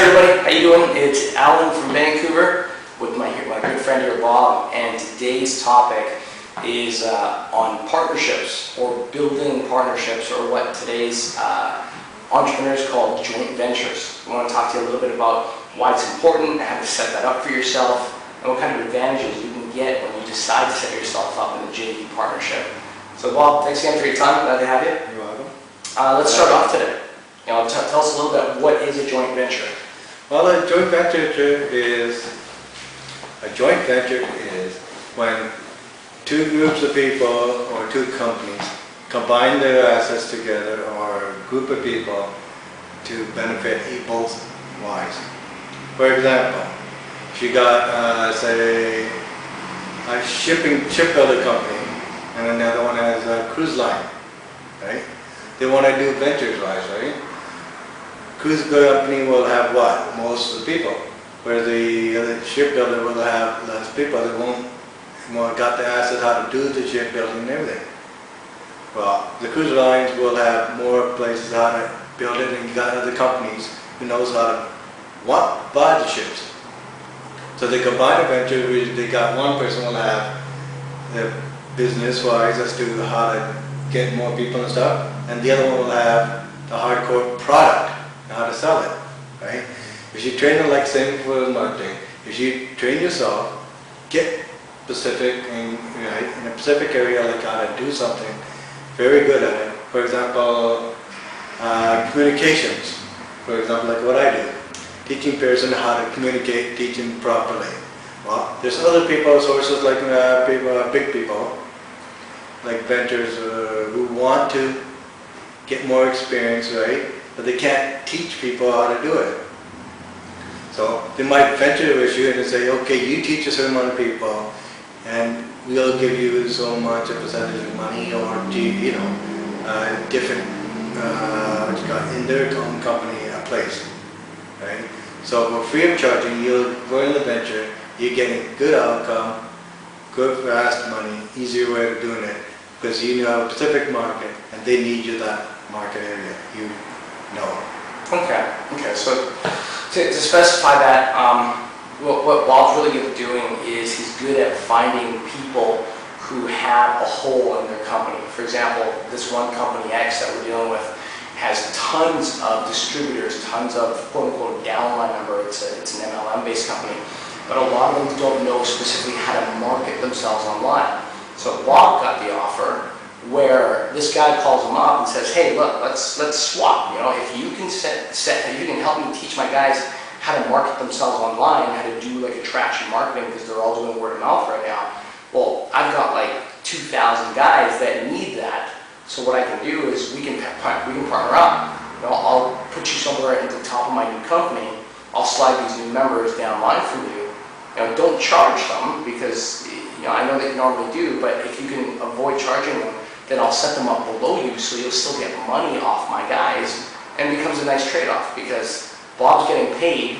Hey everybody, how you doing? It's Alan from Vancouver with my good friend here, Bob, and today's topic is on partnerships or building partnerships, or what today's entrepreneurs call joint ventures. I want to talk to you a little bit about why it's important, how to set that up for yourself, and what kind of advantages you can get when you decide to set yourself up in a JV partnership. So Bob, thanks again for your time. Glad to have you. You're welcome. Let's start off today. Tell us a little bit, what is a joint venture? Well, a joint venture is when two groups of people or two companies combine their assets together, or a group of people to benefit both wise. For example, if you got, say, a shipbuilder company and another one has a cruise line, right? They want to do ventures wise, right? Cruise company will have what? Most of the people. Where the other shipbuilder will have less people that won't got the asset how to do the shipbuilding and everything. Well, the cruise lines will have more places how to build it, and you got other companies who knows how to buy the ships. So they combine a venture. They got one person will have the business wise as to how to get more people and stuff, and the other one will have the hardcore product, how to sell it, right? If you train it, like same for marketing, if you train yourself, get specific in a specific area, like how to do something, very good at it. For example, communications. For example, like what I do, teaching person how to communicate, teaching properly. Well, there's other people, sources like big people, like ventures who want to get more experience, right? But they can't teach people how to do it. So they might venture with you and they say, okay, you teach a certain amount of people and we'll give you so much a percentage of money, or different in their own company a place, right? So for free of charging, for in the venture, you're getting good outcome, good fast money, easier way of doing it, because you have a specific market and they need you that market area. Okay. So to specify that, what Bob's really good at doing is he's good at finding people who have a hole in their company. For example, this one company X that we're dealing with has tons of distributors, tons of quote-unquote downline number. It's an MLM-based company, but a lot of them don't know specifically how to market themselves online. So Bob got the offer where this guy calls him up and says, hey, look, let's swap. If you can if you can help me teach my guys how to market themselves online, how to do like attraction marketing, because they're all doing word of mouth right now. Well, I've got like 2,000 guys that need that. So what I can do is we can partner up. I'll put you somewhere at the top of my new company. I'll slide these new members down line from you. Don't charge them, because I know that you normally do, but if you can avoid charging them, then I'll set them up below you, so you'll still get money off my guys, and it becomes a nice trade-off, because Bob's getting paid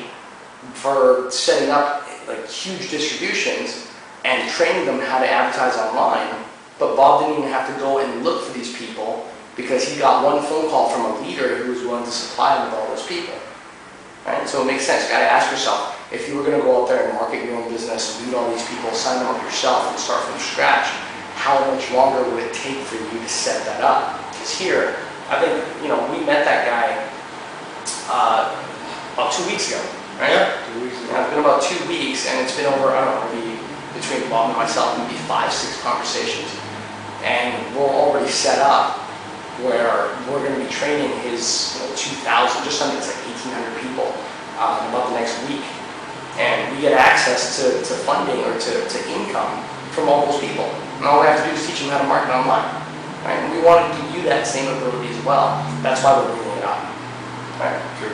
for setting up like huge distributions and training them how to advertise online, but Bob didn't even have to go and look for these people, because he got one phone call from a leader who was willing to supply him with all those people. Right? So it makes sense. You got to ask yourself, if you were going to go out there and market your own business and meet all these people, sign them up yourself and start from scratch, how much longer would it take for you to set that up? Because here, I think, we met that guy about 2 weeks ago, right? Yeah, 2 weeks ago. It's been about 2 weeks, and it's been over, I don't know, maybe between Bob and myself, maybe 5-6 conversations. And we're already set up where we're going to be training his 2,000, just under, it's like 1,800 people in about the next week. And we get access to funding or to income from all those people. And all we have to do is teach them how to market online. Right? And we want to give you that same ability as well. That's why we're bringing it up. Right? Sure.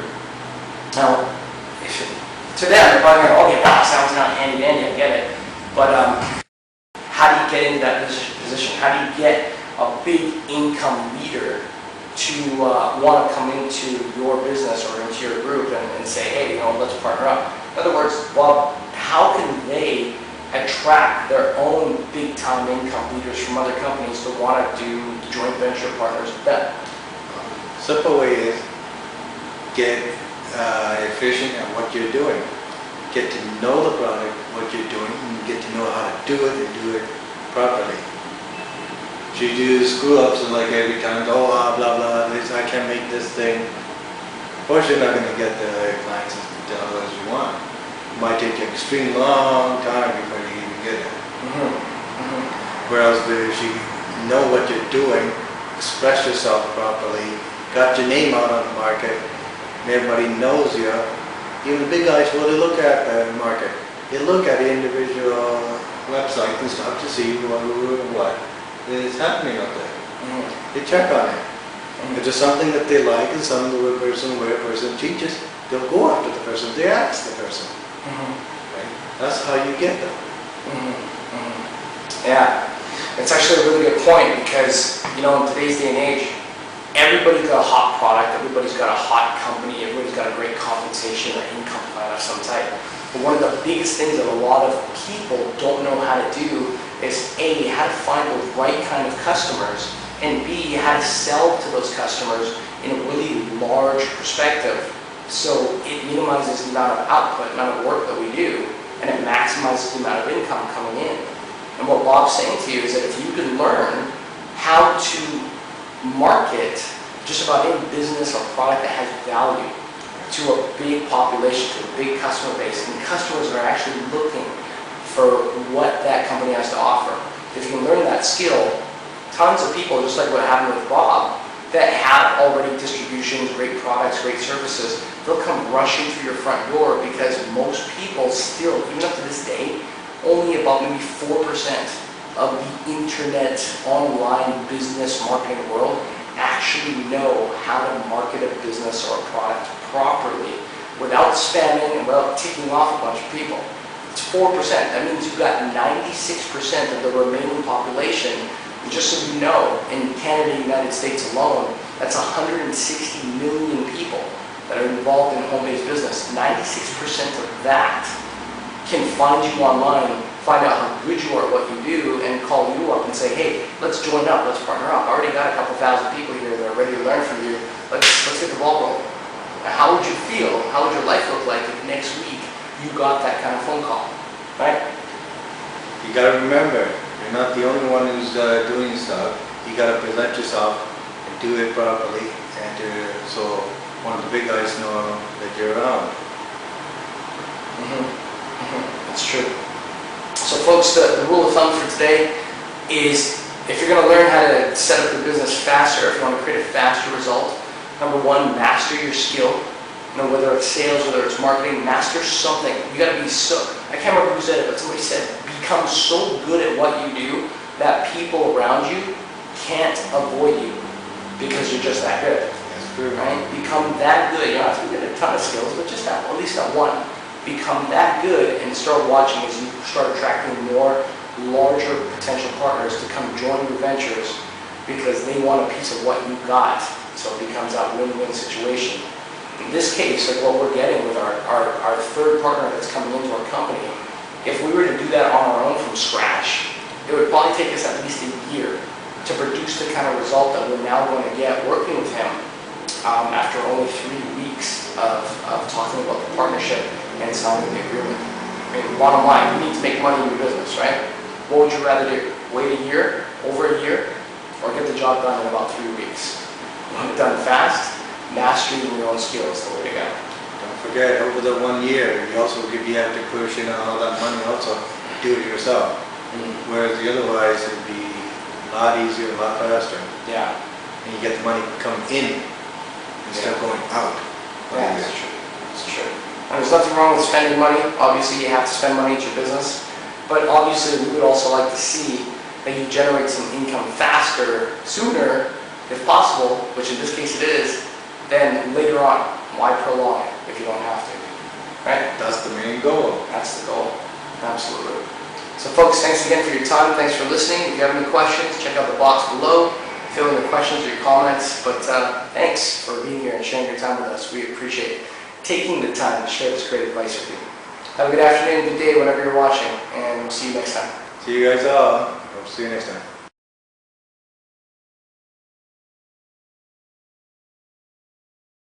Now, to them, they're probably going, okay, wow, sounds not handy-dandy, I get it. But how do you get into that position? How do you get a big income leader to want to come into your business or into your group and say, hey, let's partner up? In other words, Bob, how can they attract their own big-time income leaders from other companies to want to do joint venture partners with them? Simple way is get efficient at what you're doing. Get to know the product, what you're doing, and get to know how to do it and do it properly. If you do screw-ups and like every time, oh, blah, blah, this, I can't make this thing. Of course you're not going to get the clients as you want. It might take you an extreme long time before you even get it. Whereas if you know what you're doing, express yourself properly, got your name out on the market, and everybody knows you. Even the big guys, well, they look at the market. They look at the individual websites and stuff to see what is happening out there. They check on it. If there's something that they like and something where a person teaches, they'll go after the person. They ask the person. Right? That's how you get them. Yeah, it's actually a really good point because, you know, in today's day and age, everybody's got a hot product, everybody's got a hot company, everybody's got a great compensation or income plan of some type. But one of the biggest things that a lot of people don't know how to do is A, how to find the right kind of customers, and B, how to sell to those customers in a really large perspective. So it minimizes the amount of output, amount of work that we do, and it maximizes the amount of income coming in. And what Bob's saying to you is that if you can learn how to market just about any business or product that has value to a big population, to a big customer base, and customers are actually looking for what that company has to offer. If you can learn that skill, tons of people, just like what happened with Bob, that have already distributions, great products, great services, they'll come rushing through your front door because most people still, even up to this day, only about maybe 4% of the internet, online business marketing world actually know how to market a business or a product properly without spamming and without ticking off a bunch of people. It's 4%. That means you've got 96% of the remaining population. And just so you know, in Canada and the United States alone, that's 160 million people that are involved in home-based business. 96% of that can find you online, find out how good you are at what you do, and call you up and say, hey, let's join up, let's partner up. I already got a couple thousand people here that are ready to learn from you. Let's get the ball rolling. Now, how would you feel? How would your life look like if next week you got that kind of phone call, right? You got to remember, you're not the only one who's doing stuff. You got to present yourself and do it properly, and so one of the big guys know that you're around. That's true. So folks, the rule of thumb for today is if you're going to learn how to set up your business faster, if you want to create a faster result, number one, master your skill. You know, whether it's sales, whether it's marketing, master something. You got to be so, I can't remember who said it, but somebody said, become so good at what you do that people around you can't avoid you because you're just that good. That's true. Right? Become that good. You don't have to get a ton of skills, but just that, at least that one. Become that good and start watching as you start attracting more larger potential partners to come join your ventures because they want a piece of what you got. So it becomes that win-win situation. In this case, like what we're getting with our third partner that's coming into our company, if we were to do that on our own from scratch, it would probably take us at least a year to produce the kind of result that we're now going to get working with him after only 3 weeks of talking about the partnership and signing the agreement. I mean, bottom line, you need to make money in your business, right? What would you rather do? Wait a year, over a year, or get the job done in about 3 weeks? You want it done fast? Mastering your own skills is the way to go. Don't forget, over the 1 year, you also have to push in all that money also, do it yourself. Whereas otherwise, it would be a lot easier, a lot faster. Yeah. And you get the money come in instead of going out. Yeah, that's true. That's true. And there's nothing wrong with spending money. Obviously, you have to spend money at your business. But obviously, we would also like to see that you generate some income faster, sooner, if possible, which in this case it is, then later on. Why prolong it if you don't have to? Right? That's the main goal. That's the goal. Absolutely. So folks, thanks again for your time. Thanks for listening. If you have any questions, check out the box below. Fill in your questions or your comments. But thanks for being here and sharing your time with us. We appreciate taking the time to share this great advice with you. Have a good afternoon, good day, whenever you're watching, and we'll see you next time. See you guys all. Hope to see you next time.